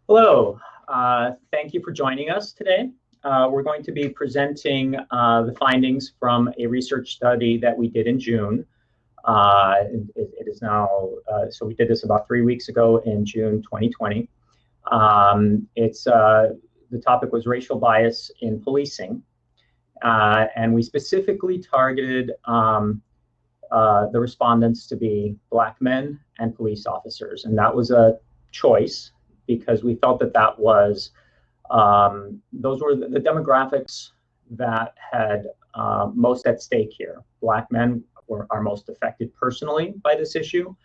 Hello, thank you for joining us today. We're going to be presenting the findings from a research study that we did in June. It is now, so we did this about 3 weeks ago in June 2020. The topic was racial bias in policing, and we specifically targeted the respondents to be Black men and police officers, and that was a choice because we felt that those were the demographics that had most at stake here. Black men are most affected personally by this issue,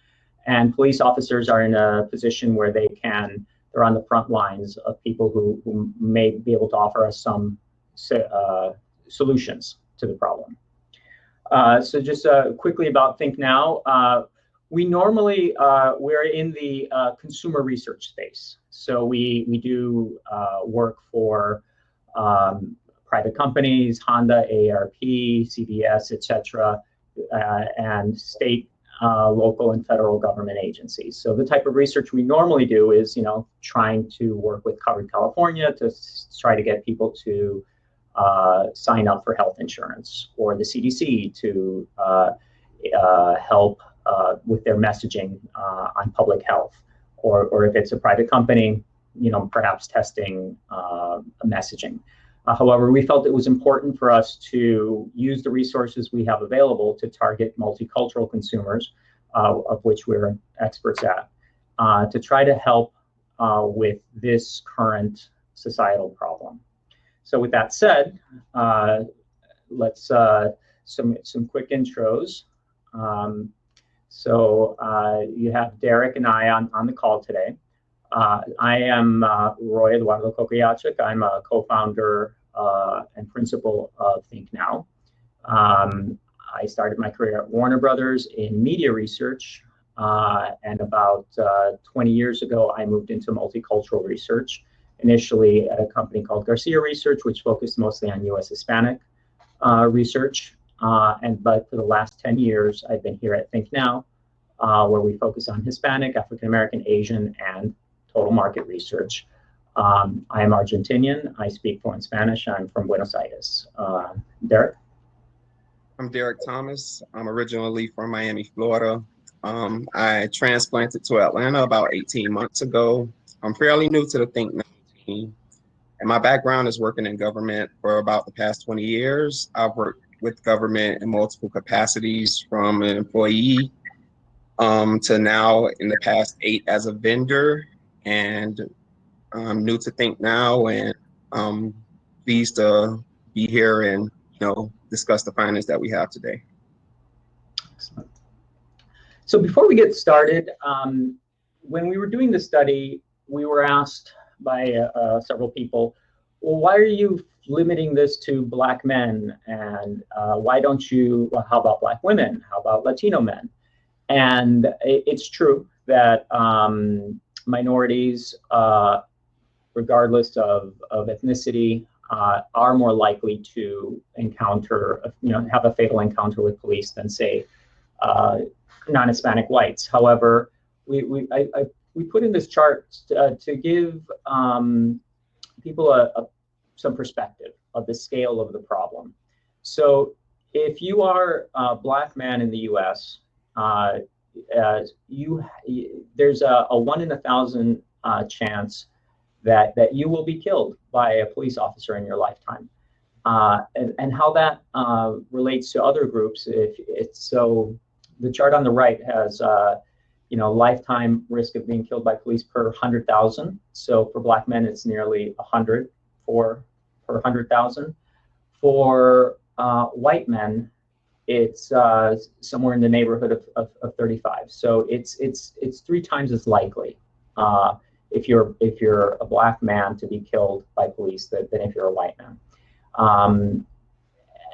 and police officers are in a position where they're on the front lines of people who may be able to offer us some solutions to the problem. So just quickly about Think Now. We normally, we're in the consumer research space. So we do work for private companies, Honda, AARP, CVS, et cetera, and state, local, and federal government agencies. So the type of research we normally do is, trying to work with Covered California to try to get people to sign up for health insurance, or the CDC to help with their messaging on public health, or if it's a private company, perhaps testing messaging. However, we felt it was important for us to use the resources we have available to target multicultural consumers, of which we're experts at, to try to help with this current societal problem. So with that said, let's some quick intros. So you have Derrick and I on the call today. I am Roy Eduardo Kokoyachuk. I'm a co-founder and principal of Think Now. I started my career at Warner Brothers in media research, and about 20 years ago, I moved into multicultural research, initially at a company called Garcia Research, which focused mostly on U.S. Hispanic research. But for the last 10 years, I've been here at Think Now, where we focus on Hispanic, African American, Asian, and total market research. I am Argentinian. I speak fluent Spanish. I'm from Buenos Aires. Derrick? I'm Derrick Thomas. I'm originally from Miami, Florida. I transplanted to Atlanta about 18 months ago. I'm fairly new to the Think Now team, and my background is working in government for about the past 20 years. I've worked with government in multiple capacities, from an employee to now in the past 8 as a vendor. And I'm new to Think Now, and pleased to be here and discuss the findings that we have today. Excellent. So before we get started, when we were doing the study, we were asked by several people, well, why are you limiting this to Black men? And why don't you, well, how about Black women? How about Latino men? And it's true that minorities, regardless of ethnicity, are more likely to encounter, have a fatal encounter with police than, say, non-Hispanic whites. However, we put in this chart to give people some perspective of the scale of the problem. So if you are a Black man in the U.S., there's a 1 in 1,000 chance that you will be killed by a police officer in your lifetime. And how that relates to other groups, so the chart on the right has lifetime risk of being killed by police per 100,000. So for Black men, it's nearly 100 per 100,000. For white men, it's somewhere in the neighborhood of 35. So it's 3 times as likely if you're a Black man to be killed by police than if you're a white man.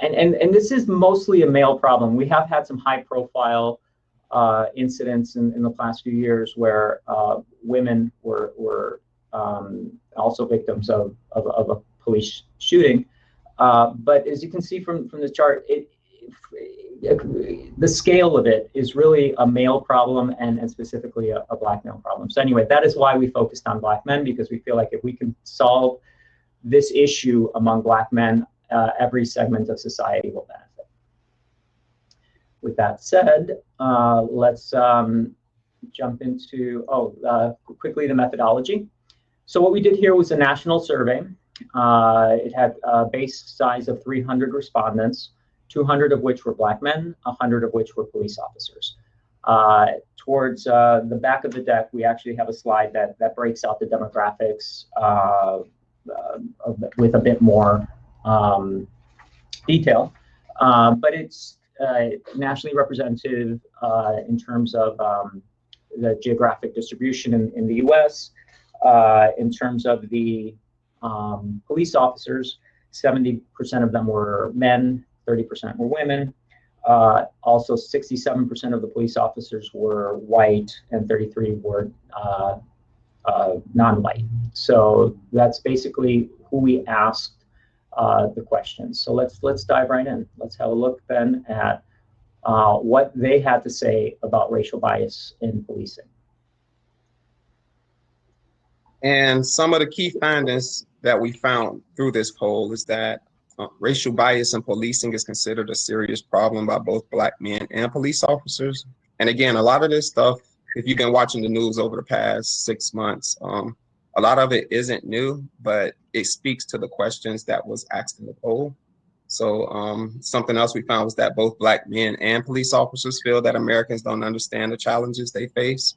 And this is mostly a male problem. We have had some high profile incidents in the past few years where women were also victims of a police shooting. But as you can see from the chart, the scale of it is really a male problem and specifically a black male problem. So anyway, that is why we focused on black men, because we feel like if we can solve this issue among black men, every segment of society will benefit. With that said, let's jump into, quickly the methodology. So what we did here was a national survey. It had a base size of 300 respondents, 200 of which were black men, 100 of which were police officers. Towards the back of the deck, we actually have a slide that breaks out the demographics with a bit more detail. But it's nationally representative in terms of the geographic distribution in the US. In terms of the police officers, 70% of them were men, 30% were women. Also, 67% of the police officers were white and 33% were non-white. So that's basically who we asked the questions. So let's dive right in. Let's have a look then at what they had to say about racial bias in policing. And some of the key findings that we found through this poll is that racial bias in policing is considered a serious problem by both black men and police officers. And again, a lot of this stuff, if you've been watching the news over the past 6 months, a lot of it isn't new, but it speaks to the questions that was asked in the poll. So something else we found was that both black men and police officers feel that Americans don't understand the challenges they face.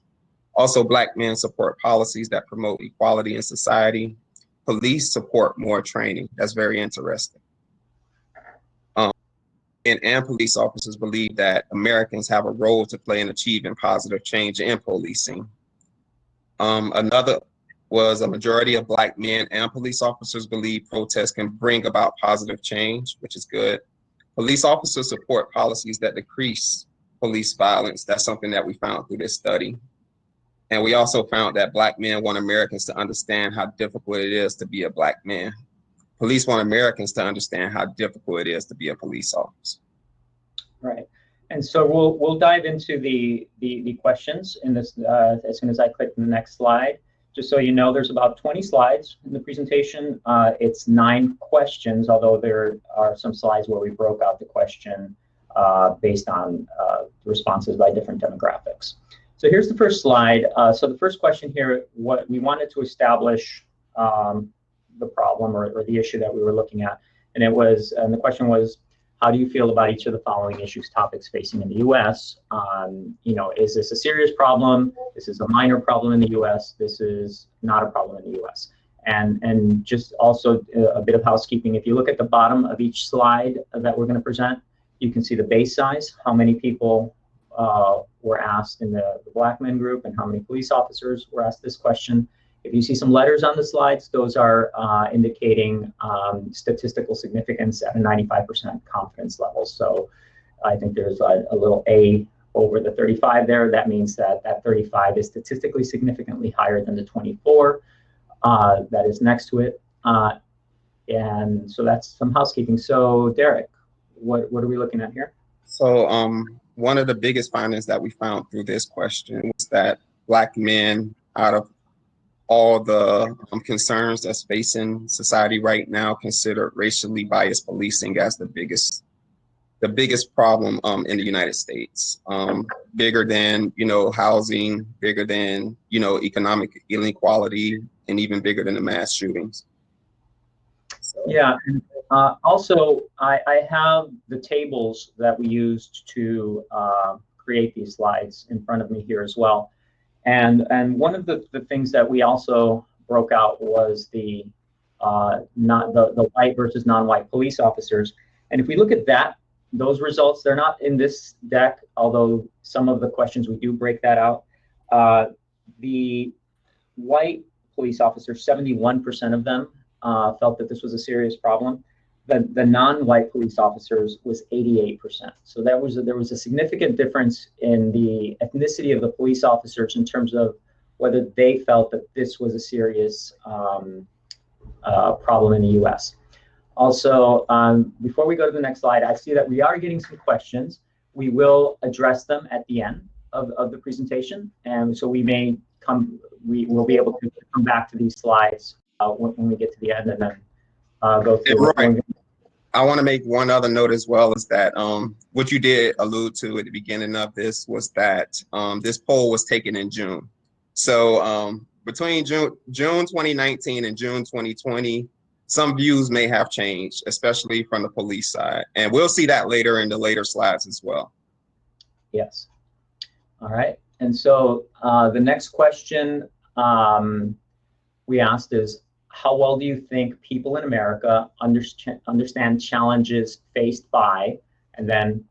Also, black men support policies that promote equality in society. Police support more training. That's very interesting. And police officers believe that Americans have a role to play in achieving positive change in policing. Another was a majority of black men and police officers believe protests can bring about positive change, which is good. Police officers support policies that decrease police violence. That's something that we found through this study. And we also found that black men want Americans to understand how difficult it is to be a black man. Police want Americans to understand how difficult it is to be a police officer. Right. And so we'll dive into the questions in this as soon as I click the next slide. Just so you know, there's about 20 slides in the presentation. It's 9 questions, although there are some slides where we broke out the question based on responses by different demographics. So here's the first slide. So the first question here, what we wanted to establish the problem or the issue that we were looking at, and the question was, how do you feel about each of the following topics facing in the U.S.? Is this a serious problem? This is a minor problem in the U.S. This is not a problem in the U.S. And just also a bit of housekeeping. If you look at the bottom of each slide that we're going to present, you can see the base size, how many people were asked in the black men group, and how many police officers were asked this question. If you see some letters on the slides, those are indicating statistical significance at a 95% confidence level. So I think there's a little A over the 35 there. That means that 35 is statistically significantly higher than the 24 that is next to it. And so that's some housekeeping. So Derrick, what are we looking at here? So one of the biggest findings that we found through this question was that black men, out of all the concerns that's facing society right now, consider racially biased policing as the biggest problem in the United States, bigger than housing, bigger than economic inequality, and even bigger than the mass shootings. So. Yeah. Also, I have the tables that we used to create these slides in front of me here as well. And one of the things that we also broke out was the white versus non-white police officers. And if we look at those results, they're not in this deck, although some of the questions we do break that out. The white police officers, 71% of them felt that this was a serious problem. The non-white police officers was 88%. So there was a significant difference in the ethnicity of the police officers in terms of whether they felt that this was a serious problem in the U.S. Also, before we go to the next slide, I see that we are getting some questions. We will address them at the end of the presentation, and so we will be able to come back to these slides when we get to the end, and then go through. Right. I want to make one other note as well, is that what you did allude to at the beginning of this was that this poll was taken in June. So between June 2019 and June 2020, some views may have changed, especially from the police side. And we'll see that later in the later slides as well. Yes. All right. And so the next question we asked is, how well do you think people in America understand challenges faced by, and then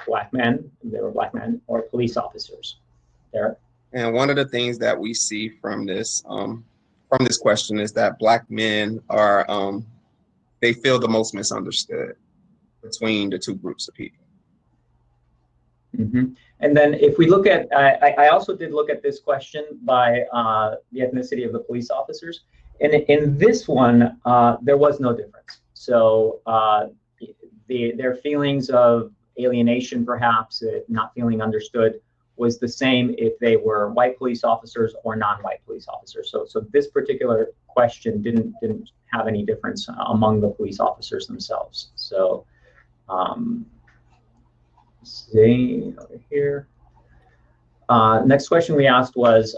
black men, they were black men, or police officers? Derrick? And one of the things that we see from this question is that black men are, they feel the most misunderstood between the two groups of people. Mm-hmm. And then if we look at, I also did look at this question by the ethnicity of the police officers. And in this one, there was no difference. So their feelings of alienation, perhaps, not feeling understood, was the same if they were white police officers or non-white police officers. So this particular question didn't have any difference among the police officers themselves. So see over here. Next question we asked was,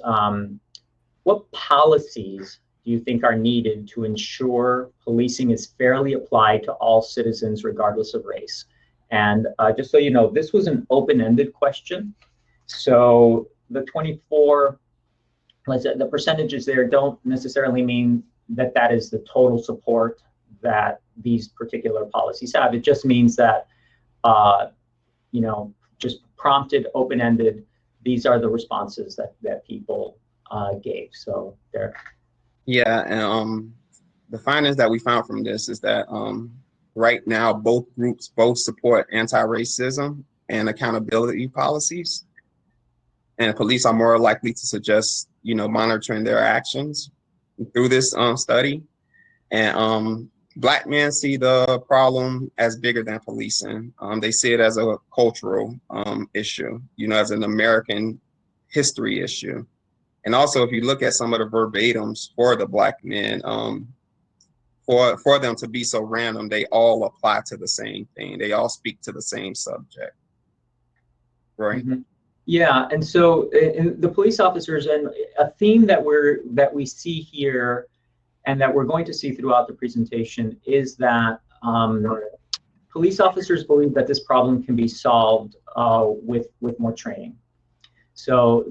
what policies do you think are needed to ensure policing is fairly applied to all citizens regardless of race? And just so you know, this was an open-ended question. So the 24, let's say the percentages there don't necessarily mean that that is the total support that these particular policies have. It just means that, you know, just prompted, open-ended, these are the responses that people gave. So there. Yeah, and the findings that we found from this is that right now both groups support anti-racism and accountability policies, and police are more likely to suggest, you know, monitoring their actions through this study. And black men see the problem as bigger than policing. They see it as a cultural issue, you know, as an American history issue. And also, if you look at some of the verbatims for the black men, for them to be so random, they all apply to the same thing. They all speak to the same subject, right? Mm-hmm. Yeah, and so the police officers, and a theme that we see here, and that we're going to see throughout the presentation, is that police officers believe that this problem can be solved with more training. So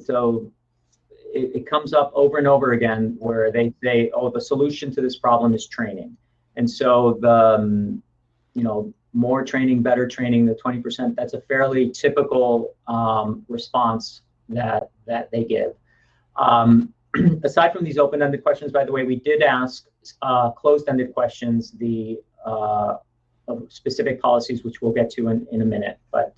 it comes up over and over again where they say, oh, the solution to this problem is training. And so the, you know, more training, better training, the 20%, that's a fairly typical response that they give. Aside from these open-ended questions, by the way, we did ask closed-ended questions, the specific policies, which we'll get to in a minute. But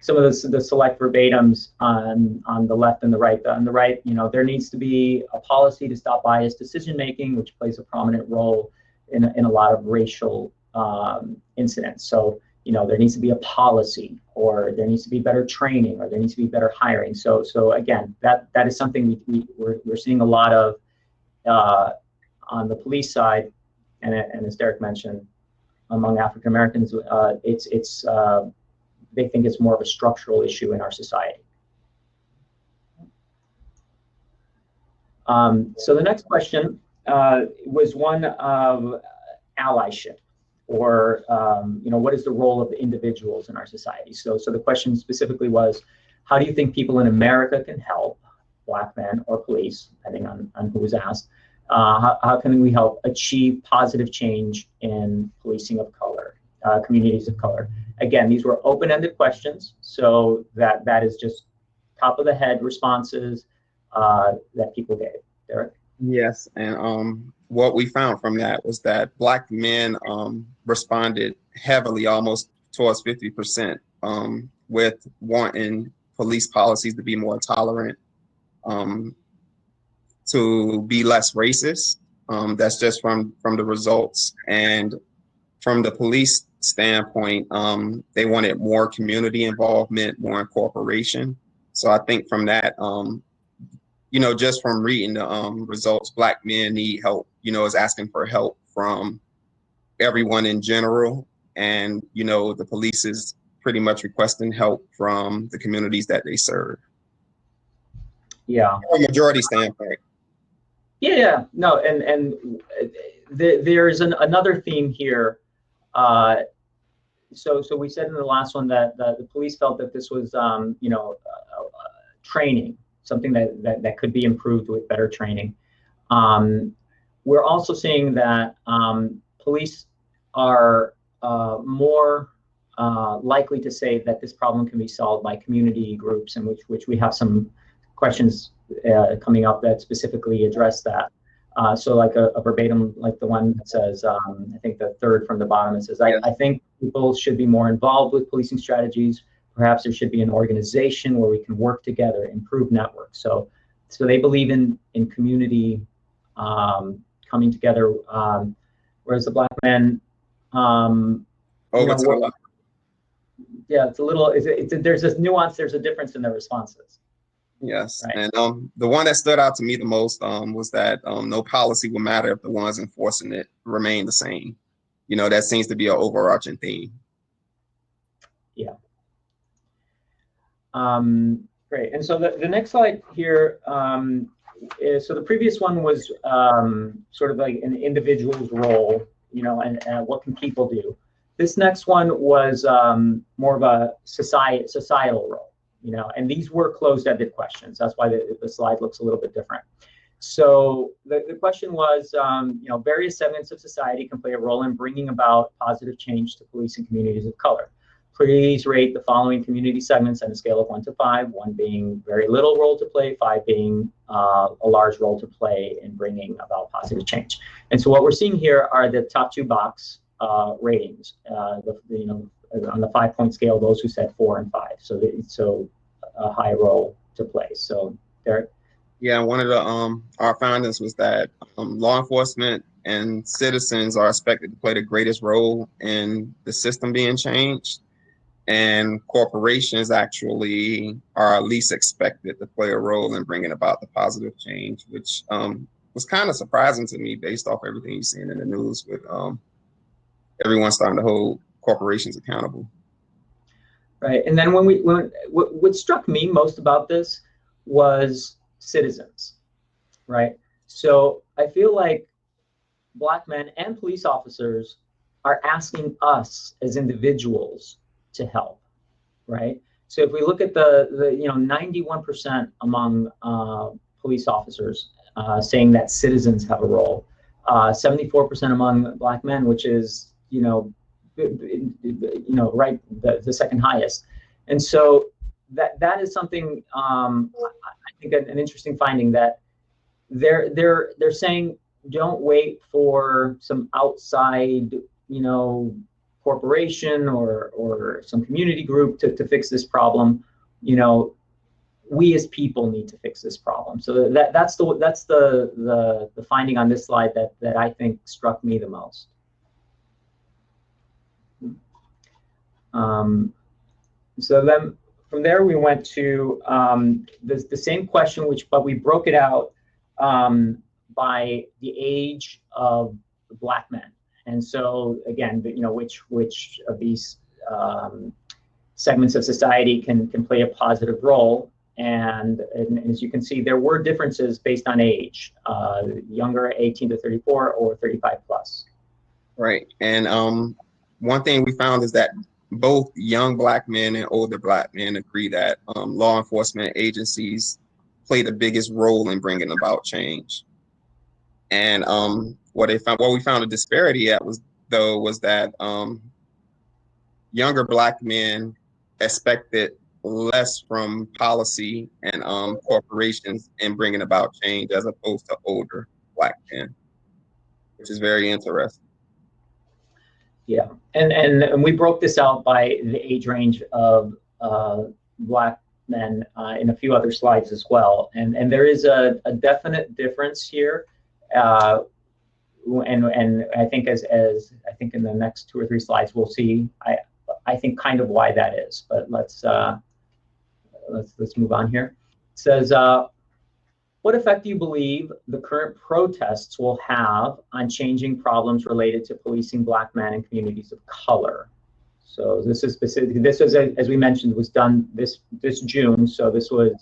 some of the select verbatims on the left and the right. On the right, you know, there needs to be a policy to stop biased decision-making, which plays a prominent role in a lot of racial incidents. So, you know, there needs to be a policy, or there needs to be better training, or there needs to be better hiring. So again, that is something we're seeing a lot of on the police side, and as Derrick mentioned, among African Americans, they think it's more of a structural issue in our society. So the next question was one of allyship, or you know, what is the role of the individuals in our society? So the question specifically was, how do you think people in America can help, black men or police, depending on who was asked, how can we help achieve positive change in policing of color, communities of color? Again, these were open-ended questions, so that is just top of the head responses that people gave. Derrick? Yes, and what we found from that was that black men responded heavily, almost towards 50%, with wanting police policies to be more tolerant, to be less racist. That's just from the results. And from the police standpoint, they wanted more community involvement, more incorporation. So I think from that, just from reading the results, Black men need help, is asking for help from everyone in general. And, the police is pretty much requesting help from the communities that they serve. Yeah. From a majority standpoint. Yeah. No, and there's another theme here. So we said in the last one that the police felt that this was, training, something that could be improved with better training. We're also seeing that police are more likely to say that this problem can be solved by community groups, in which we have some questions coming up that specifically address that. So like a verbatim, like the one that says, I think the third from the bottom, it says, I think people should be more involved with policing strategies. Perhaps there should be an organization where we can work together, improve networks. So they believe in community coming together, whereas the Black men, it's a little, there's this nuance, there's a difference in their responses. Yes, right. And the one that stood out to me the most was that no policy will matter if the ones enforcing it remain the same. That seems to be an overarching theme. Yeah. Great. And so the next slide here is, so the previous one was sort of like an individual's role, and what can people do. This next one was more of a societal role. And these were closed-ended questions. That's why the slide looks a little bit different. So the question was, various segments of society can play a role in bringing about positive change to police and communities of color. Please rate the following community segments on a scale of 1 to 5, 1 being very little role to play, 5 being a large role to play in bringing about positive change. And so what we're seeing here are the top 2 box ratings. On the 5-point scale, those who said 4 and 5. So a high role to play. So Derrick. Yeah, one of the our findings was that law enforcement and citizens are expected to play the greatest role in the system being changed, and corporations actually are least expected to play a role in bringing about the positive change, which was kind of surprising to me based off everything you've seen in the news with everyone starting to hold corporations accountable. Right, and then what struck me most about this was citizens, right? So I feel like Black men and police officers are asking us as individuals to help, right? So if we look at the 91% among police officers saying that citizens have a role, 74% among Black men, which is right, the second highest. And so that is something I think an interesting finding, that they're saying don't wait for some outside corporation or some community group to fix this problem. We as people need to fix this problem. So that's the finding on this slide that I think struck me the most. So then from there we went to the same question, but we broke it out by the age of the Black men. And so again, which of these segments of society can play a positive role. And as you can see, there were differences based on age, younger 18 to 34 or 35 plus. Right. And one thing we found is that both young Black men and older Black men agree that law enforcement agencies play the biggest role in bringing about change. And what we found a disparity at was that younger Black men expected less from policy and corporations in bringing about change as opposed to older Black men, which is very interesting. Yeah, and we broke this out by the age range of Black men in a few other slides as well. And there is a definite difference here and I think as I think in the next 2 or 3 slides we'll see I think kind of why that is. But let's move on here. It says, what effect do you believe the current protests will have on changing problems related to policing Black men and communities of color? So this is specific. This was, as we mentioned, was done this June. So this was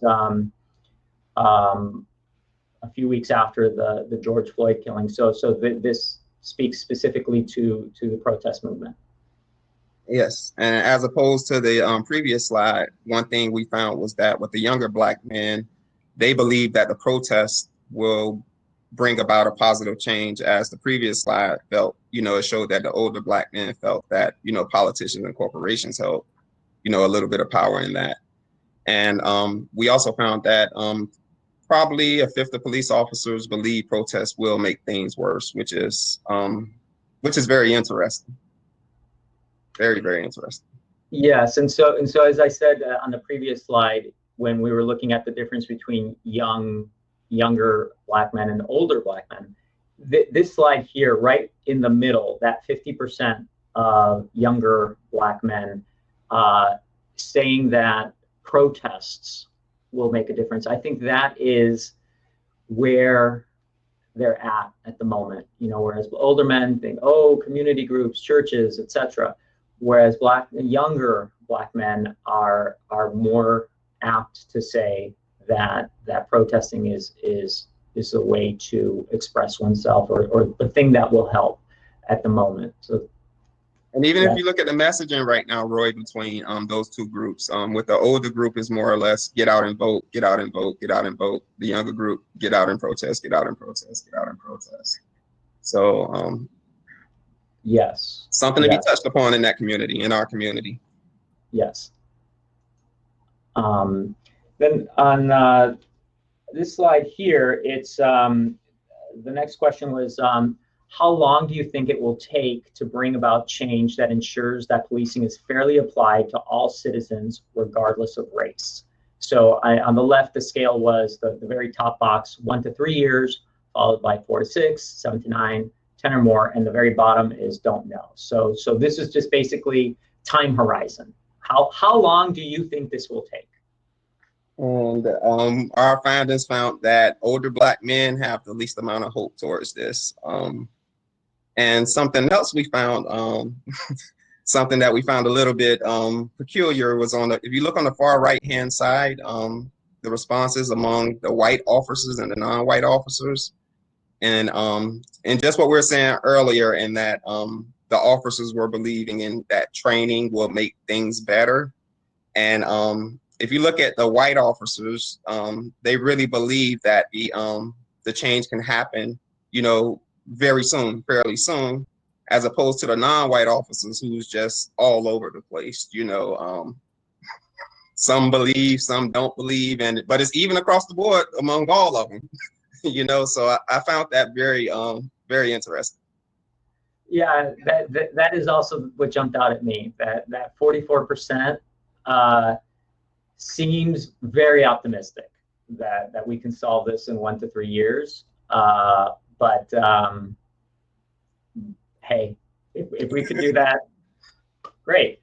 a few weeks after the George Floyd killing. So this speaks specifically to the protest movement. Yes, and as opposed to the previous slide, one thing we found was that with the younger Black men, they believe that the protests will bring about a positive change, as the previous slide felt, it showed that the older Black men felt that, politicians and corporations held, a little bit of power in that. And we also found that probably a fifth of police officers believe protests will make things worse, which is very interesting. Very, very interesting. Yes, and so as I said on the previous slide, when we were looking at the difference between younger Black men and older Black men, this slide here, right in the middle, that 50% of younger Black men saying that protests will make a difference. I think that is where they're at the moment. Whereas older men think, oh, community groups, churches, etc. Whereas younger Black men are more apt to say that protesting is a way to express oneself or the thing that will help at the moment. So, and even if you look at the messaging right now, Roy, between those two groups, with the older group is more or less get out and vote, get out and vote, get out and vote. The younger group, get out and protest, get out and protest, get out and protest. So yes, something to be touched upon in that community, in our community. Yes. Then on this slide here, it's the next question was, how long do you think it will take to bring about change that ensures that policing is fairly applied to all citizens, regardless of race? So on the left, the scale was the very top box, 1 to 3 years, followed by 4 to 6, 7 to 9, 10 or more, and the very bottom is don't know. So this is just basically time horizon. How long do you think this will take? And our findings found that older Black men have the least amount of hope towards this. And something else we found, something that we found a little bit peculiar was if you look on the far right-hand side, the responses among the white officers and the non-white officers. And just what we were saying earlier, in that the officers were believing in that training will make things better. And if you look at the white officers, they really believe that the change can happen, very soon, fairly soon, as opposed to the non-white officers who's just all over the place. Some believe, some don't believe, but it's even across the board among all of them. So I found that very, very interesting. Yeah, that is also what jumped out at me. That 44% seems very optimistic that we can solve this in 1 to 3 years. But hey, if we could do that, great.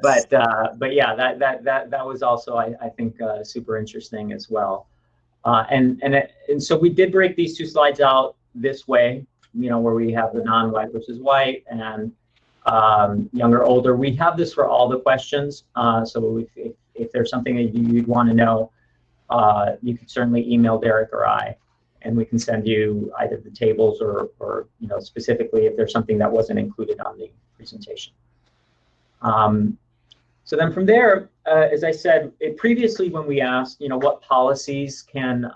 But yeah, that was also I think super interesting as well. And so we did break these 2 slides out this way, where we have the non-white versus white and younger, older. We have this for all the questions. So if there's something that you'd want to know, you can certainly email Derrick or I, and we can send you either the tables or specifically if there's something that wasn't included on the presentation. So then from there, as I said previously, when we asked, what policies can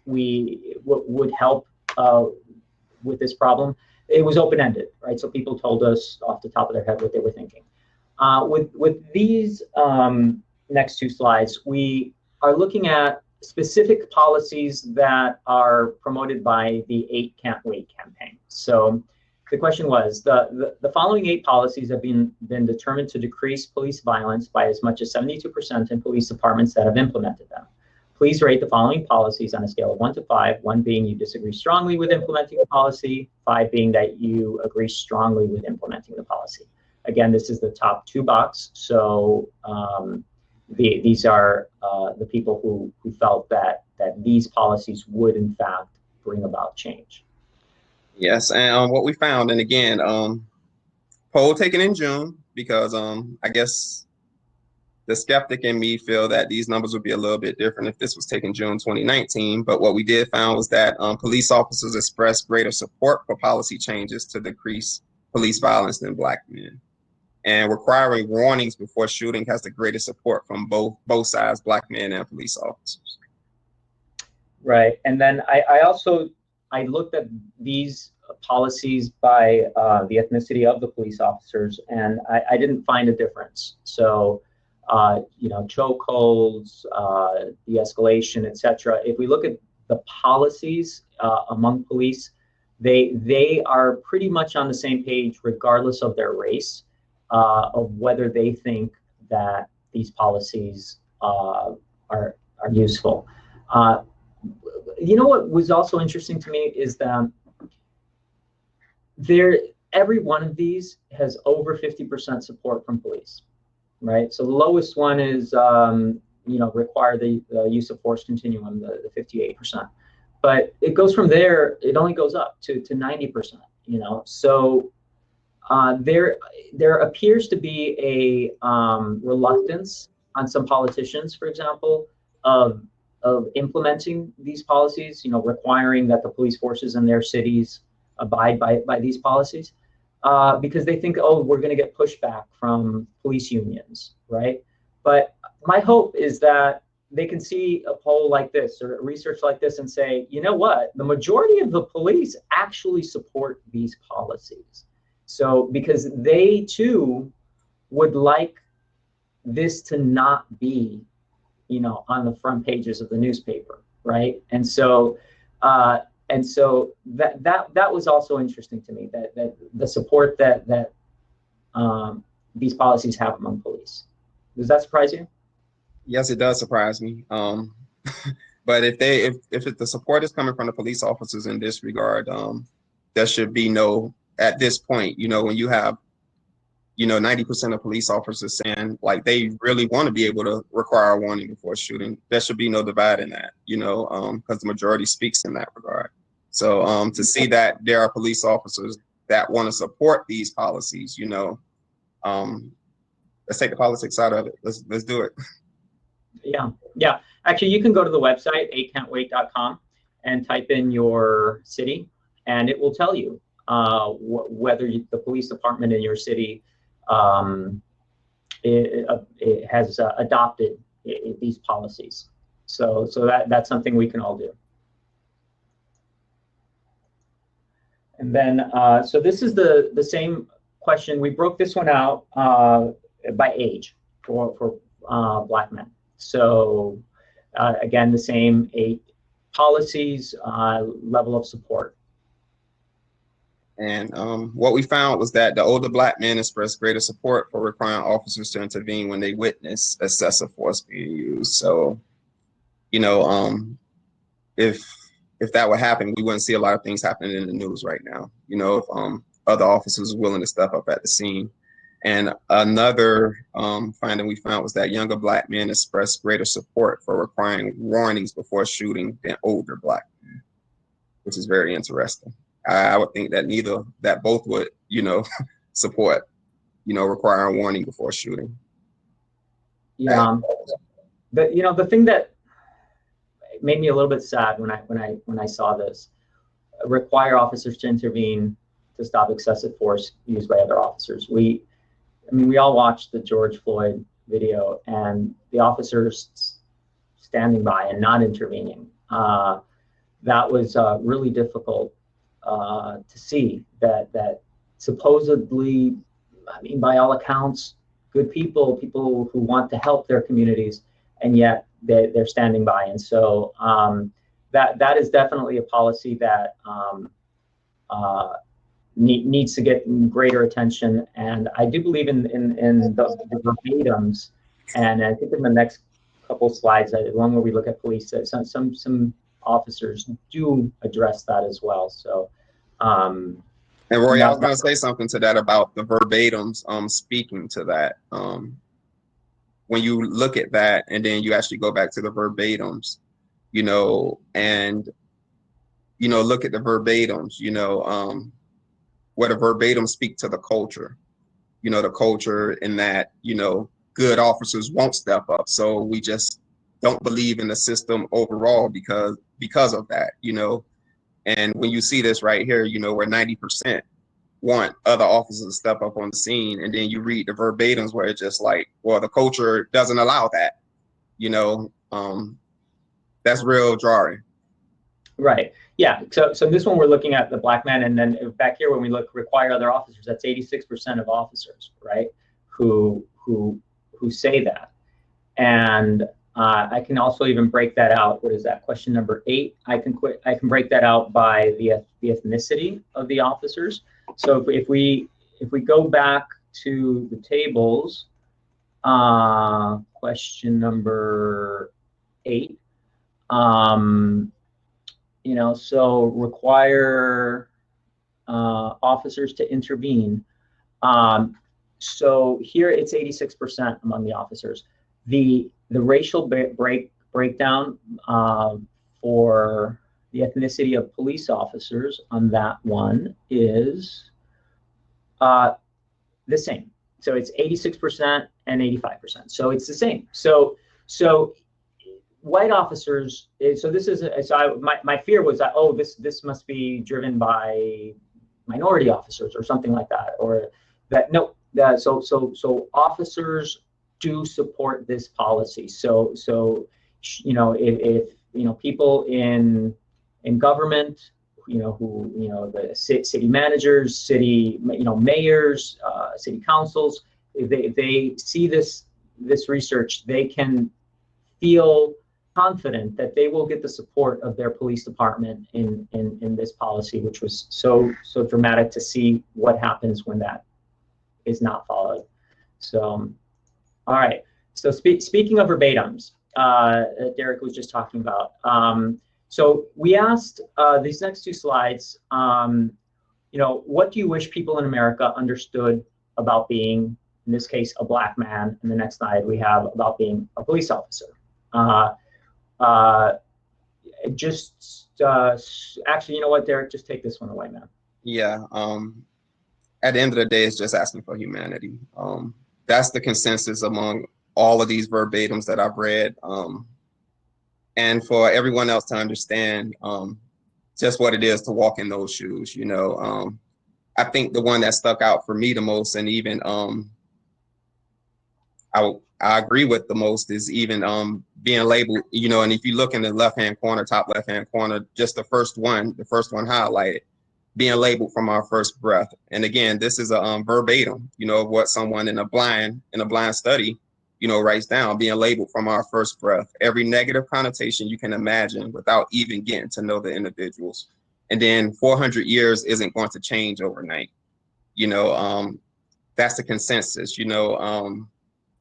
would help with this problem, it was open-ended, right? So people told us off the top of their head what they were thinking. With these next 2 slides, we are looking at specific policies that are promoted by the 8 Can't Wait campaign. So the question was, the following 8 policies have been determined to decrease police violence by as much as 72% in police departments that have implemented them. please rate the following policies on a scale of 1 to 5, 1 being you disagree strongly with implementing the policy, 5 being that you agree strongly with implementing the policy. Again, this is the top 2 box, so these are the people who felt that these policies would in fact bring about change. Yes, and what we found, and again, poll taken in June, because I guess the skeptic in me feel that these numbers would be a little bit different if this was taken June 2019. But what we did find was that police officers expressed greater support for policy changes to decrease police violence than Black men. And requiring warnings before shooting has the greatest support from both sides, Black men and police officers. Right, and then I looked at these policies by the ethnicity of the police officers, and I didn't find a difference. So, you know, chokeholds, de-escalation, etc. If we look at the policies among police, they are pretty much on the same page, regardless of their race, of whether they think that these policies are useful. You know what was also interesting to me is that every one of these has over 50% support from police, right? So the lowest one is, you know, require the use of force continuum, the 58%. But it goes from there, it only goes up to 90%, you know? So there appears to be a reluctance on some politicians, for example, of implementing these policies, you know, requiring that the police forces in their cities abide by these policies, because they think, oh, we're going to get pushback from police unions, right? But my hope is that they can see a poll like this or research like this and say, you know what, the majority of the police actually support these policies. So because they too would like this to not be, you know, on the front pages of the newspaper, right? And so that was also interesting to me, that the support that these policies have among police. Does that surprise you? Yes, it does surprise me. But if the support is coming from the police officers in this regard, there should be no, at this point, you know, when you have, you know, 90% of police officers saying like they really want to be able to require a warning before shooting, there should be no divide in that, you know, because the majority speaks in that regard. So to see that there are police officers that want to support these policies, you know, let's take the politics out of it. Let's do it. Yeah. Actually, you can go to the website, acantwait.com, and type in your city, and it will tell you whether the police department in your city it has adopted these policies. So that's something we can all do. And then, so this is the same question. We broke this one out by age for Black men. So again, the same 8 policies, level of support. And what we found was that the older Black men expressed greater support for requiring officers to intervene when they witness excessive force being used. So, you know, if that would happen, we wouldn't see a lot of things happening in the news right now. You know, if other officers were willing to step up at the scene. And another finding we found was that younger Black men expressed greater support for requiring warnings before shooting than older Black men, which is very interesting. I would think that both would, you know, support, you know, requiring a warning before shooting. Yeah. The thing that made me a little bit sad when I saw this, require officers to intervene to stop excessive force used by other officers. We all watched the George Floyd video, and the officers standing by and not intervening. That was really difficult to see. That supposedly, by all accounts, good people who want to help their communities, and yet they're standing by. And so that is definitely a policy that needs to get greater attention. And I do believe in the verbatims, and I think in the next couple slides, one where we look at police. Some officers do address that as well. So, and Roy, I was going to say something to that about the verbatims. Speaking to that, when you look at that, and then you actually go back to the verbatims, and look at the verbatims, where the verbatims speak to the culture, the culture in that, good officers won't step up. So we just don't believe in the system overall because of that, and when you see this right here, where 90% want other officers to step up on the scene, and then you read the verbatims where it's just like, well, the culture doesn't allow that, that's real jarring. Right. Yeah. So this one we're looking at the black men, and then back here when we look require other officers, that's 86% of officers, right? Who say that. And I can also even break that out. What is that? Question number 8. I can break that out by the ethnicity of the officers. So if we go back to the tables, question number 8. So require officers to intervene. So here it's 86% among the officers. The racial breakdown for the ethnicity of police officers on that one is the same. So it's 86% and 85%. So it's the same. So white officers. So this is my fear was that, oh, this must be driven by minority officers or something like that, or that no. So officers do support this policy. So if people in government, who the city managers, city mayors, city councils, if they see this research, they can feel confident that they will get the support of their police department in this policy, which was so dramatic to see what happens when that is not followed. So, all right. So speaking of verbatims, Derrick was just talking about. So we asked these next 2 slides. What do you wish people in America understood about being, in this case, a black man? And the next slide we have about being a police officer. Actually, you know what, Derrick, just take this one away, man. Yeah. At the end of the day, it's just asking for humanity. That's the consensus among all of these verbatims that I've read. And for everyone else to understand just what it is to walk in those shoes, I think the one that stuck out for me the most, and even I agree with the most, is even being labeled, and if you look in the top left-hand corner, just the first one highlighted, being labeled from our first breath. And again, this is a verbatim, of what someone in a blind study, writes down, being labeled from our first breath. Every negative connotation you can imagine without even getting to know the individuals. And then 400 years isn't going to change overnight. That's the consensus.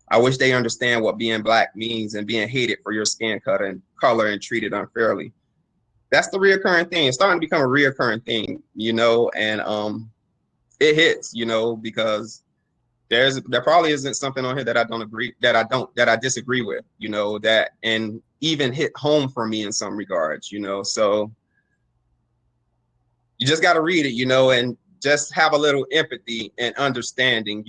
I wish they understand what being black means and being hated for your skin color and treated unfairly. That's the reoccurring thing. It's starting to become a reoccurring thing, and it hits, because there probably isn't something on here that I disagree with, that, and even hit home for me in some regards, so you just got to read it, and just have a little empathy and understanding,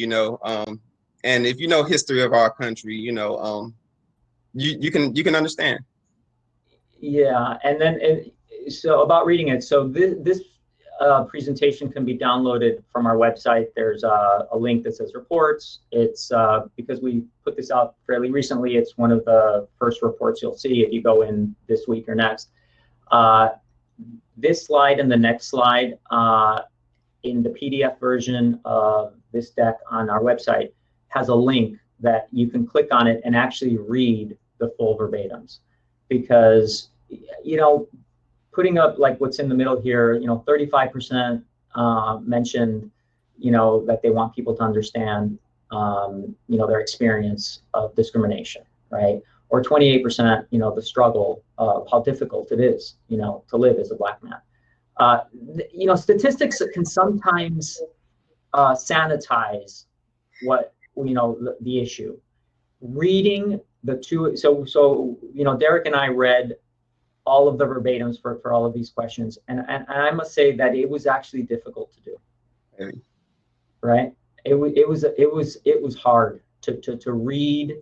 and if you know history of our country, you can understand. Yeah, and then so about reading it. So this presentation can be downloaded from our website. There's a link that says reports. It's because we put this out fairly recently. It's one of the first reports you'll see if you go in this week or next. This slide and the next slide in the PDF version of this deck on our website has a link that you can click on it and actually read the full verbatims, because putting up like what's in the middle here, 35% mentioned that they want people to understand their experience of discrimination, right? or 28%, the struggle of how difficult it is, to live as a Black man. Statistics can sometimes sanitize what, the issue. Reading the two, so Derrick and I read all of the verbatims for all of these questions, and I must say that it was actually difficult to do. Right? It was hard to read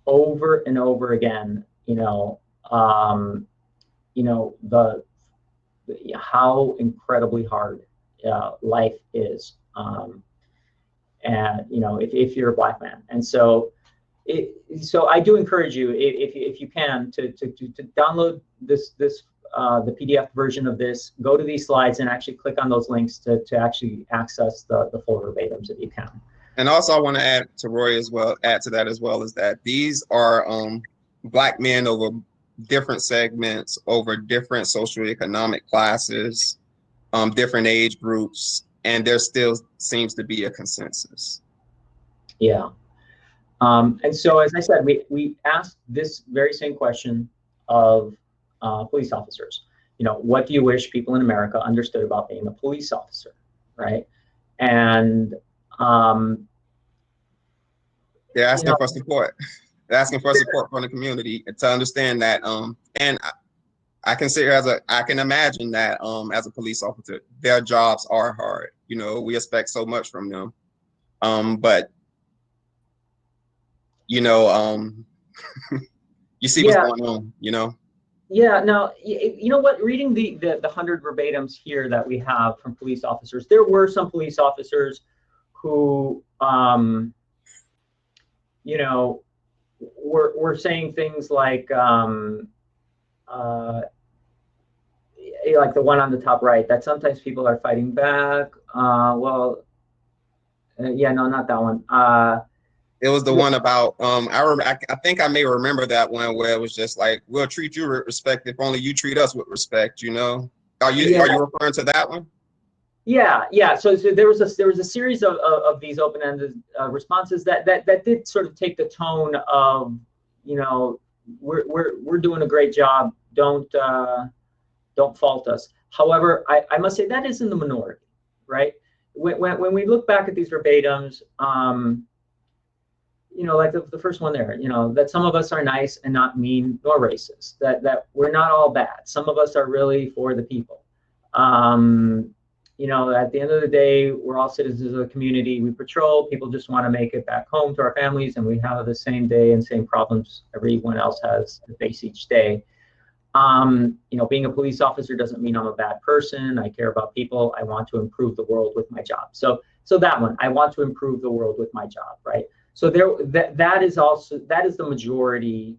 over and over again, how incredibly hard life is, and if you're a Black man. And so I do encourage you, if you can, to download this the PDF version of this, go to these slides and actually click on those links to actually access the full verbatims if you can. And also, I want to add to that as well, is that these are Black men over different segments, over different socioeconomic classes, different age groups, and there still seems to be a consensus. Yeah. And so, as I said, we asked this very same question of police officers. What do you wish people in America understood about being a police officer, right? And they're asking for support. They're asking for support from the community to understand that. And I can imagine that as a police officer, their jobs are hard. We expect so much from them, but you see what's going on. Yeah. Now, you know what? Reading the 100 verbatims here that we have from police officers, there were some police officers who, were saying things like the one on the top right, that sometimes people are fighting back. Yeah, no, not that one. It was the one about I think I may remember that one where it was just like, we'll treat you with respect if only you treat us with respect. Are you referring to that one? Yeah. So there was a series of these open-ended responses that did sort of take the tone of, we're doing a great job. Don't fault us. However, I must say that is in the minority, right? When we look back at these verbatims, like the first one there, that some of us are nice and not mean nor racist, that we're not all bad. Some of us are really for the people. At the end of the day, we're all citizens of the community. We patrol. People just want to make it back home to our families, and we have the same day and same problems everyone else has to face each day. Being a police officer doesn't mean I'm a bad person. I care about people. I want to improve the world with my job. So that one, I want to improve the world with my job, right? So that is the majority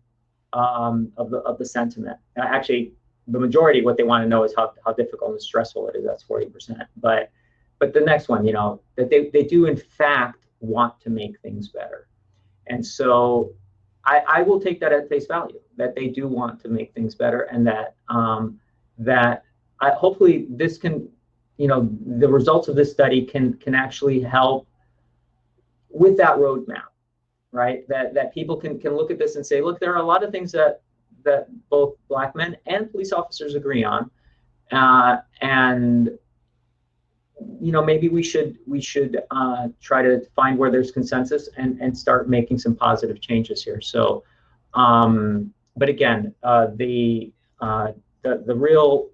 of the sentiment. Actually, the majority, what they want to know is how difficult and stressful it is. That's 40%. But the next one, that they do in fact want to make things better. And so I will take that at face value, that they do want to make things better, and that hopefully this can, the results of this study can actually help with that roadmap, right? That people can look at this and say, look, there are a lot of things that both Black men and police officers agree on, and maybe we should try to find where there's consensus and start making some positive changes here. So, but again, the real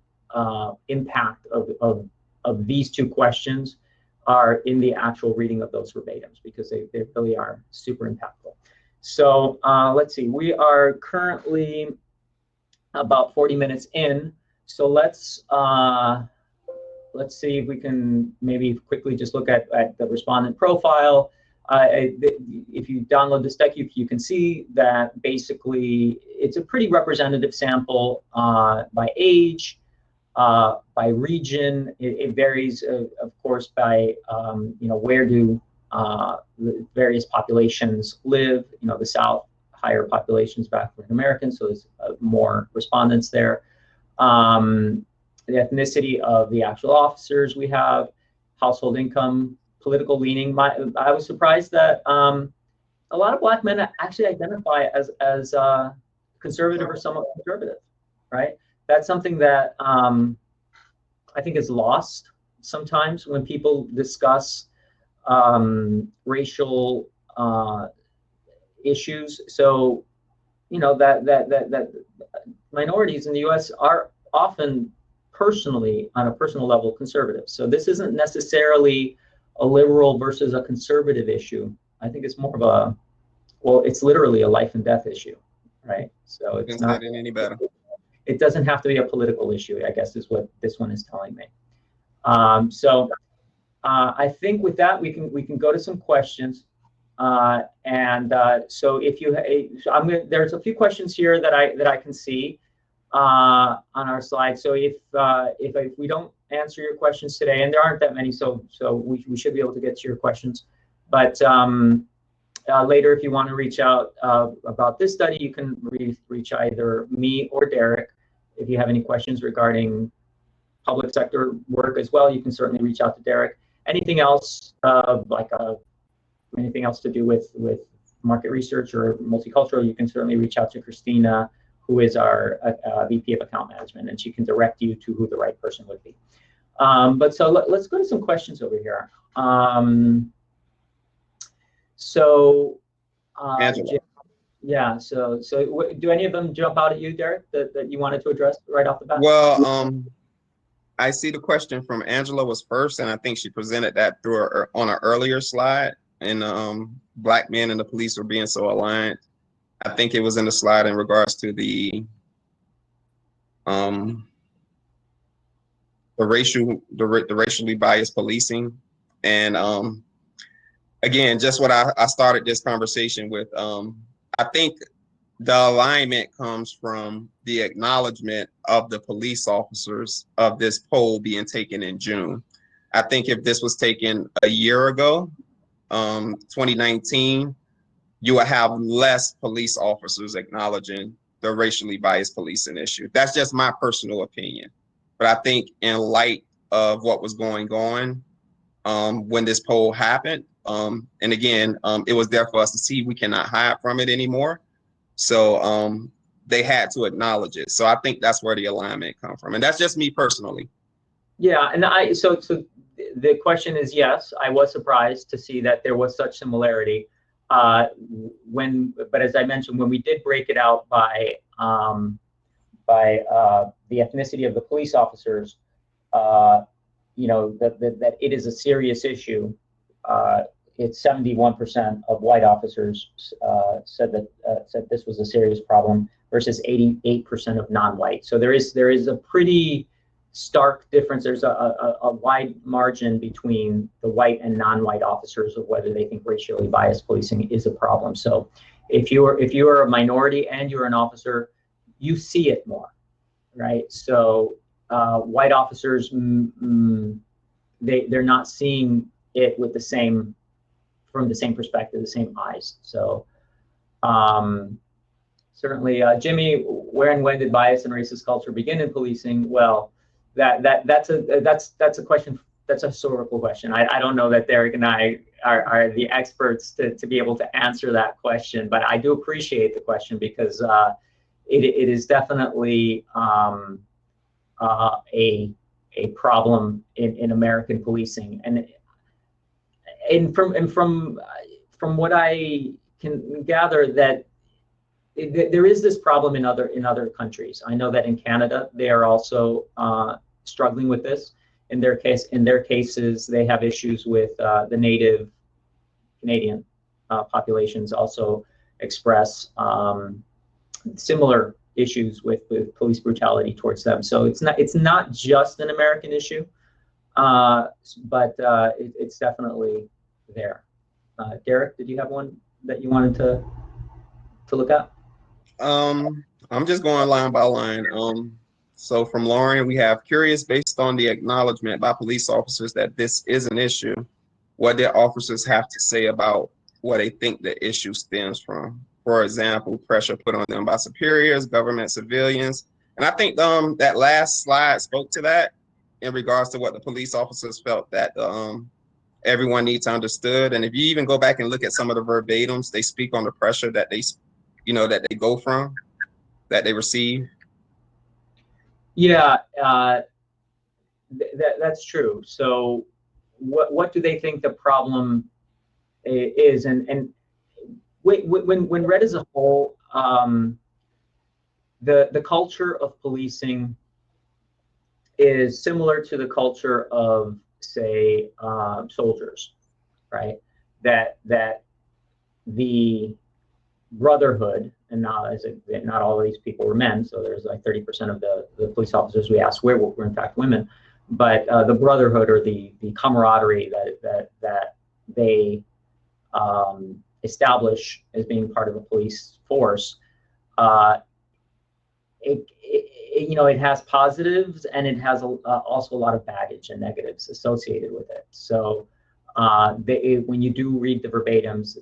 impact of these two questions are in the actual reading of those verbatims, because they really are super impactful. So let's see, we are currently about 40 minutes in. So let's see if we can maybe quickly just look at the respondent profile. If you download this deck, you can see that basically it's a pretty representative sample by age, by region. It varies, of course, by where do the various populations live. The South, higher populations of African Americans, so there's more respondents there. The ethnicity of the actual officers we have, household income, political leaning. I was surprised that a lot of Black men actually identify as conservative or somewhat conservative, right? That's something that I think is lost sometimes when people discuss racial issues. So, you know, that minorities in the U.S. are often personally, on a personal level, conservative. So this isn't necessarily a liberal versus a conservative issue. I think it's more of a, well, it's literally a life and death issue, right? So it's not any better. It doesn't have to be a political issue, I guess, is what this one is telling me. I think with that we can go to some questions. So if you, there's a few questions here that I can see on our slide. So if we don't answer your questions today, and there aren't that many, so we should be able to get to your questions. But later, if you want to reach out about this study, you can reach either me or Derrick. If you have any questions regarding public sector work as well, you can certainly reach out to Derrick. Anything else, anything else to do with market research or multicultural, you can certainly reach out to Christina, who is our VP of Account Management, and she can direct you to who the right person would be. But so let's go to some questions over here. Angela. Yeah, so do any of them jump out at you, Derrick, that you wanted to address right off the bat? Well, I see the question from Angela was first, and I think she presented that through on an earlier slide, and Black men and the police were being so aligned. I think it was in the slide in regards to the racially biased policing. And again, just what I started this conversation with, I think the alignment comes from the acknowledgement of the police officers of this poll being taken in June. I think if this was taken a year ago, 2019, you would have less police officers acknowledging the racially biased policing issue. That's just my personal opinion. But I think in light of what was going on when this poll happened, and again, it was there for us to see. We cannot hide from it anymore. So they had to acknowledge it. So I think that's where the alignment comes from. And that's just me personally. Yeah, and so the question is, yes, I was surprised to see that there was such similarity. But as I mentioned, when we did break it out by the ethnicity of the police officers, you know, that it is a serious issue. It's 71% of white officers said this was a serious problem versus 88% of non-white. So there is a pretty stark difference. There's a wide margin between the white and non-white officers of whether they think racially biased policing is a problem. So if you're a minority and you're an officer, you see it more, right? So white officers, they're not seeing it with from the same perspective, the same eyes. So certainly, Jimmy, where and when did bias and racist culture begin in policing? Well, that's a question. That's a historical question. I don't know that Derrick and I are the experts to be able to answer that question, but I do appreciate the question because it is definitely a problem in American policing, and from what I can gather, that there is this problem in other countries. I know that in Canada they are also struggling with this. In their cases, they have issues with the Native Canadian populations also express similar issues with police brutality towards them. So it's not just an American issue, but it's definitely there. Derrick, did you have one that you wanted to look at? I'm just going line by line. So from Lauren, we have curious, based on the acknowledgement by police officers that this is an issue, what did officers have to say about what they think the issue stems from? For example, pressure put on them by superiors, government, civilians. And I think that last slide spoke to that in regards to what the police officers felt that everyone needs to understood. And if you even go back and look at some of the verbatims, they speak on the pressure that they go from. that they receive? Yeah, that's true. So what do they think the problem is? And when read as a whole, the culture of policing is similar to the culture of, say, soldiers, right? That the brotherhood, and not all of these people were men, so there's like 30% of the police officers we asked were in fact women, but the brotherhood or the camaraderie that they establish as being part of a police force, it has positives, and it has also a lot of baggage and negatives associated with it. So when you do read the verbatims,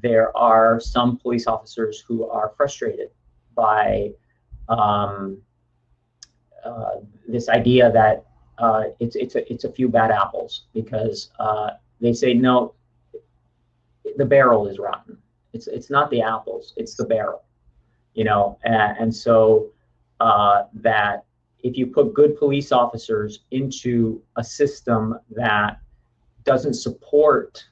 there are some police officers who are frustrated by this idea that it's a few bad apples, because they say, no, the barrel is rotten. It's not the apples, it's the barrel. And so that if you put good police officers into a system that doesn't support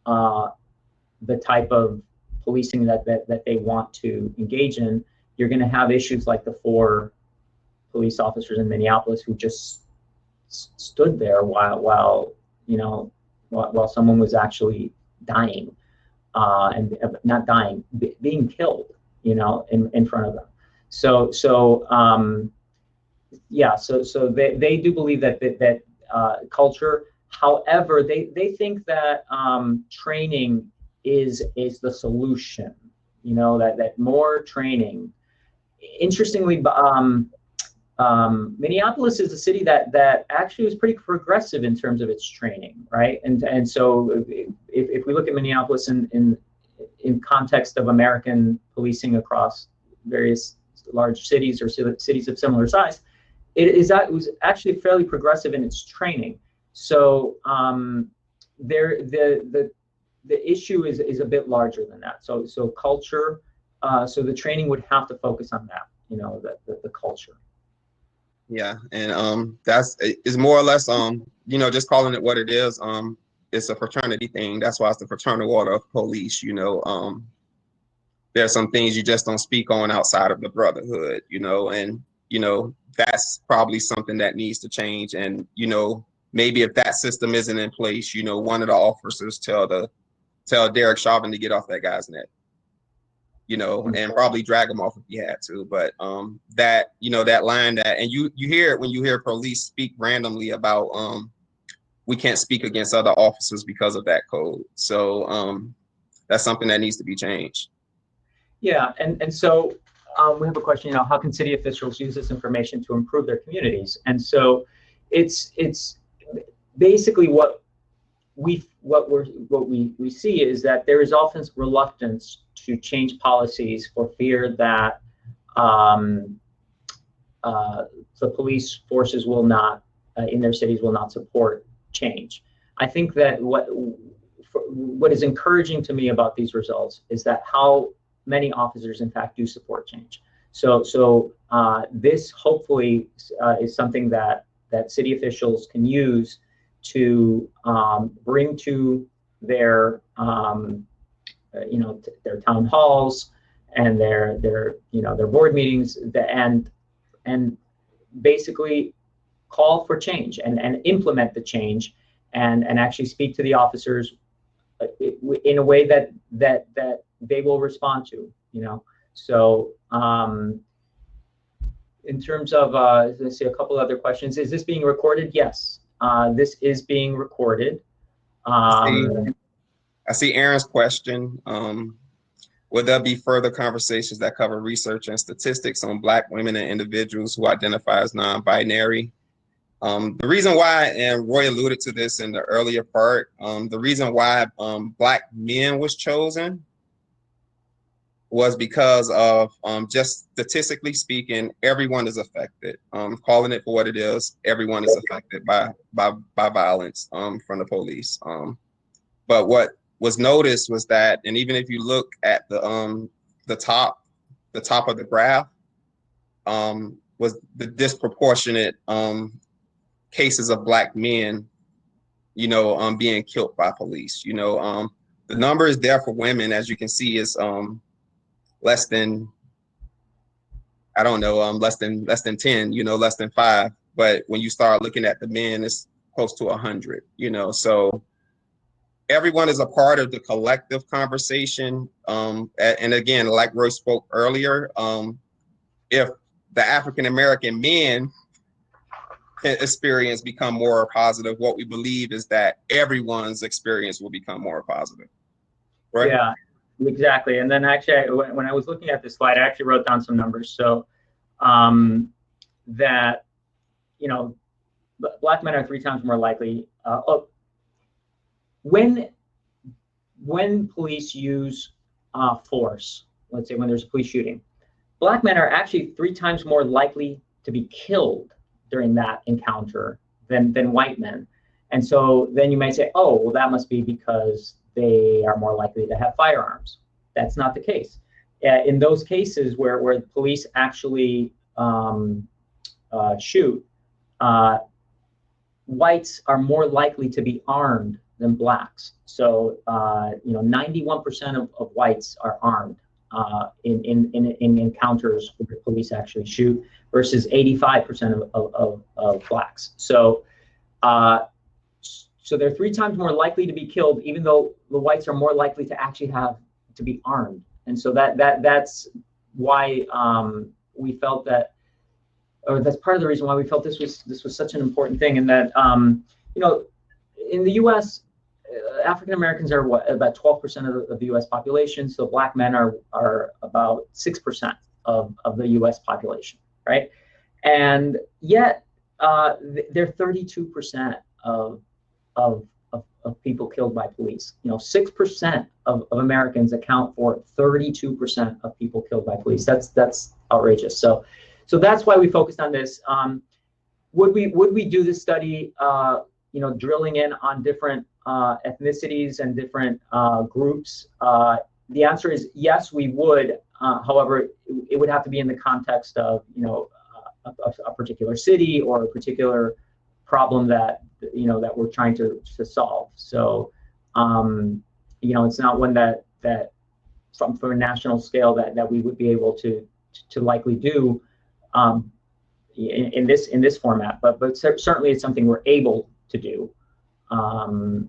the type of policing that they want to engage in, you're going to have issues like the 4 police officers in Minneapolis who just stood there while someone was actually dying, and not dying, being killed, in front of them. So they do believe that culture. However, they think that training is the solution. That more training. Interestingly, Minneapolis is a city that actually was pretty progressive in terms of its training, right? And so if we look at Minneapolis in context of American policing across various large cities or cities of similar size, it was actually fairly progressive in its training. So the issue is a bit larger than that. So culture. So the training would have to focus on that. The culture. Yeah, and is more or less just calling it what it is. It's a fraternity thing. That's why it's the fraternal order of police. There's some things you just don't speak on outside of the brotherhood. And that's probably something that needs to change. And maybe if that system isn't in place, one of the officers tell Derrick Chauvin to get off that guy's neck. And probably drag him off if he had to. But that line and you hear it when you hear police speak randomly about we can't speak against other officers because of that code. So that's something that needs to be changed. Yeah, and so we have a question. How can city officials use this information to improve their communities? And so it's basically what we see is that there is often reluctance to change policies for fear that the police forces will not in their cities will not support change. I think that what is encouraging to me about these results is that how many officers in fact do support change. So this hopefully is something that city officials can use to bring to their their town halls and their board meetings, and basically call for change and implement the change and actually speak to the officers in a way that they will respond to. So in terms of let's see, a couple other questions. Is this being recorded? Yes. This is being recorded. I see Aaron's question. Will there be further conversations that cover research and statistics on Black women and individuals who identify as non-binary? The reason why, and Roy alluded to this in the earlier part, the reason why Black men was chosen was because of just statistically speaking, everyone is affected. Calling it for what it is, everyone is affected by violence from the police. But what was noticed was that, and even if you look at the top the top of the graph, was the disproportionate cases of Black men, being killed by police. The number is there for women, as you can see, is less than, I don't know, less than 10, less than 5. But when you start looking at the men, it's close to 100. So everyone is a part of the collective conversation. And again, like Roy spoke earlier, if the African American men experience become more positive, what we believe is that everyone's experience will become more positive. Right? Yeah, exactly. And then actually, when I was looking at this slide, I actually wrote down some numbers. So that, Black men are 3 times more likely. When police use force, let's say when there's a police shooting, Black men are actually 3 times more likely to be killed during that encounter than white men. And so then you might say, oh, well, that must be because they are more likely to have firearms. That's not the case. In those cases where the police actually shoot, whites are more likely to be armed than blacks. So 91% of whites are armed in encounters where police actually shoot, versus 85% of blacks. So so they're 3 times more likely to be killed, even though the whites are more likely to actually have to be armed. And so that's why we felt that, or that's part of the reason why we felt this was such an important thing. And that in the U.S., African Americans are about 12% of the U.S. population. So Black men are about 6% of the U.S. population, right? And yet they're 32% of people killed by police. 6% of Americans account for 32% of people killed by police. That's outrageous. So that's why we focused on this. Would we do this study, drilling in on different ethnicities and different groups? The answer is yes, we would. However, it would have to be in the context of a particular city or a particular problem that we're trying to solve. So it's not one that from a national scale that we would be able to likely do in this format, but certainly it's something we're able to do. And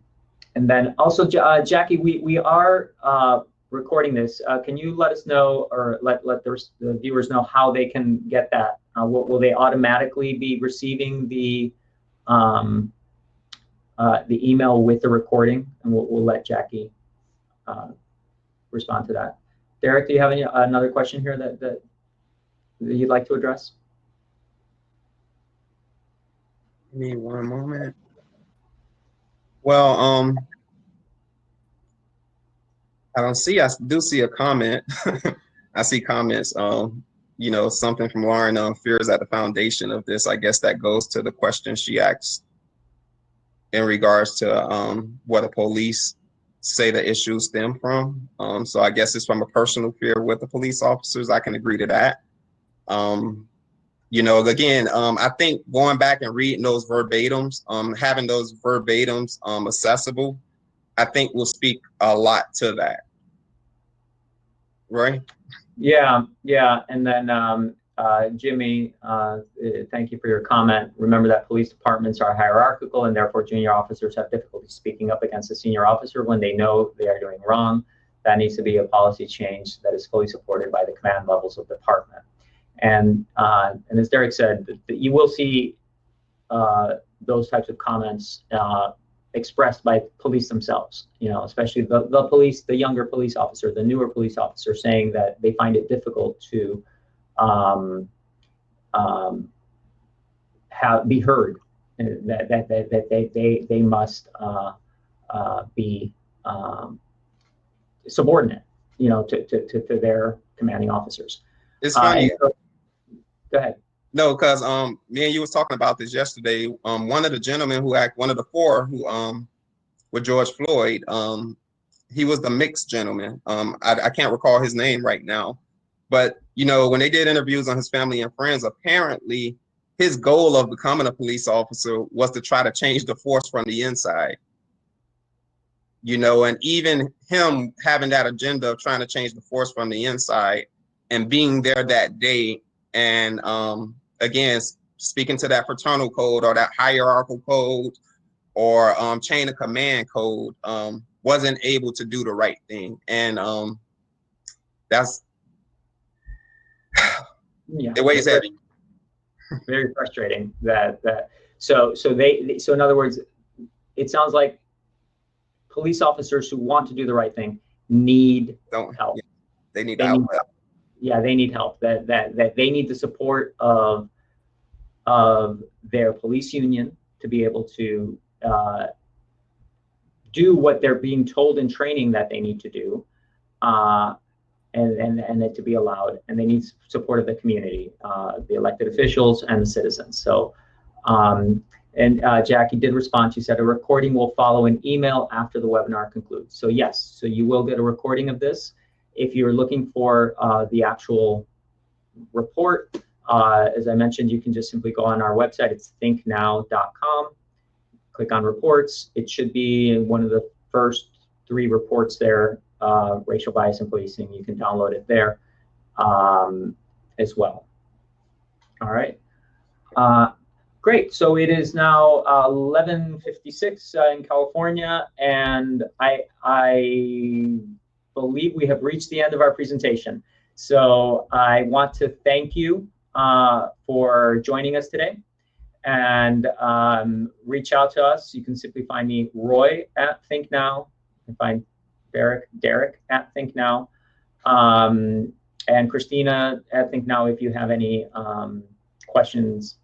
then also, Jackie, we are recording this. Can you let us know, or let the viewers know how they can get that? Will they automatically be receiving the email with the recording? And we'll let Jackie respond to that. Derrick, do you have another question here that you'd like to address? Give me one moment. Well, I do see a comment. I see comments, something from Lauren, fears at the foundation of this. I guess that goes to the question she asked in regards to what the police say the issues stem from. So I guess it's from a personal fear with the police officers. I can agree to that. Again, I think going back and reading those verbatims, having those verbatims accessible, I think will speak a lot to that. Right? Yeah. And then Jimmy, thank you for your comment. Remember that police departments are hierarchical, and therefore junior officers have difficulty speaking up against a senior officer when they know they are doing wrong. That needs to be a policy change that is fully supported by the command levels of the department. And as Derrick said, you will see those types of comments expressed by police themselves, especially the police, the younger police officer, the newer police officer, saying that they find it difficult to be heard, that they must be subordinate, to their commanding officers. It's funny. Go ahead. No, because me and you was talking about this yesterday. One of the gentlemen one of the 4 who with George Floyd, he was the mixed gentleman. I can't recall his name right now, but you know, when they did interviews on his family and friends, apparently his goal of becoming a police officer was to try to change the force from the inside. You know, and even him having that agenda of trying to change the force from the inside and being there that day, and again, speaking to that fraternal code or that hierarchical code or chain of command code, wasn't able to do the right thing. And that's Yeah, the way it's heading. very frustrating so in other words, it sounds like police officers who want to do the right thing need help. Yeah, they need help. Yeah, they need help. That they need the support of their police union to be able to do what they're being told in training that they need to do, and it to be allowed. And they need support of the community, the elected officials and the citizens. So, Jackie did respond. She said a recording will follow an email after the webinar concludes. So yes, so you will get a recording of this. If you're looking for the actual report, as I mentioned, you can just simply go on our website. It's thinknow.com. Click on reports. It should be one of the first 3 reports there, racial bias and policing. You can download it there as well. All right. Great. So it is now 11:56 in California, and I believe we have reached the end of our presentation. So I want to thank you for joining us today, and reach out to us. You can simply find me, Roy, at Think Now. You can find Derrick at Think Now, and Christina at Think Now if you have any questions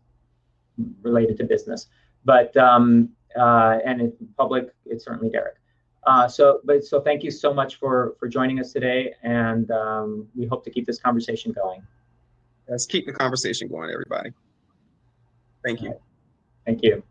related to business. But and in public, it's certainly Derrick. So thank you so much for joining us today, and we hope to keep this conversation going. Let's keep the conversation going, everybody. Thank you. Thank you.